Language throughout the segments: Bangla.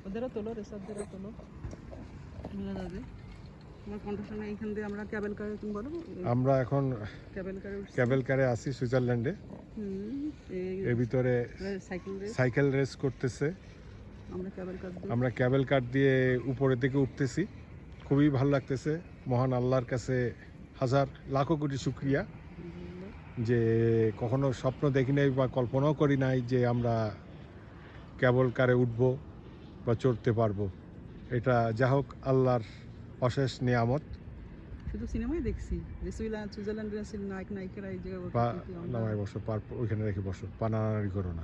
ওদেরও তোলো, রেসারদেরও তোলো। মিলা যাবে। আমার কন্ডিশনে এইখান দিয়ে আমরা ক্যাবেল কারে, তুমি বলো আমরা এখন ক্যাবেল কারে আছি সুইজারল্যান্ডে। এর ভিতরে সাইকেল রেস করতেছে। আমরা ক্যাবেল কার দিয়ে উপরের দিকে উঠতেছি। খুবই ভালো লাগতেছে। মহান আল্লাহর কাছে হাজার লাখো কোটি শুকরিয়া যে কখনো স্বপ্ন দেখি নাই বা কল্পনাও করি নাই যে আমরা ক্যাবেল কারে উঠবো বা চড়তে পারবো। এটা যা হোক আল্লাহর অশেষ নিয়ামত। শুধু সিনেমাই দেখছি যে সুইজারল্যান্ডের নায়ক নায়িকারা এই জায়গায় নামাই বসো, ওইখানে রেখে বসো, পানানাড়ি করো না।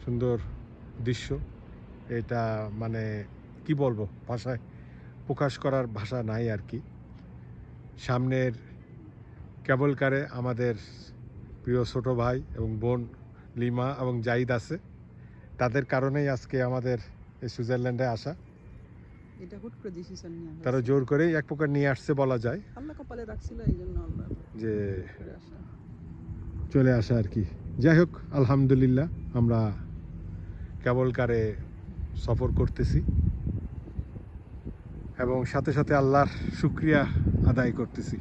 সুন্দর দৃশ্য এটা, মানে কি বলবো, ভাষায় প্রকাশ করার ভাষা নাই আর কি। সামনের ক্যাবল কারে আমাদের প্রিয় ছোট ভাই এবং বোন লিমা এবং জাহিদ আছে। তাদের কারণেই আজকে আমাদের এই সুইজারল্যান্ডে আসা। এটা হুট করে ডিসিশন নিয়ে তারা জোর করেই এক প্রকার নিয়ে আসছে বলা যায়। আল্লাহ কপালে রাখছিল, এই জন্য আল্লাহ যে চলে আসা আর কি। যাই হোক আলহামদুলিল্লাহ আমরা ক্যাবল কারে সফর করতেছি এবং সাথে সাথে আল্লাহর শুকরিয়া আদায় করতেছি।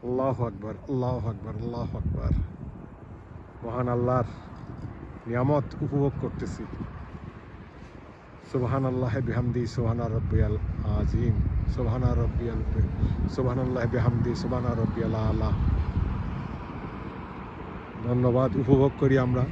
আল্লাহু আকবার, আল্লাহু আকবার, আল্লাহু আকবার। মহান আল্লাহর নিয়ামত উপভোগ করতেছি। সুবহানাল্লাহ বিহামদি, সুবহানা রাব্বিয়াল আযীম, সুবহানাল্লাহ বিহামদি, সুবহানা রাব্বিয়াল আলা। ধন্যবাদ। উপভোগ করি আমরা।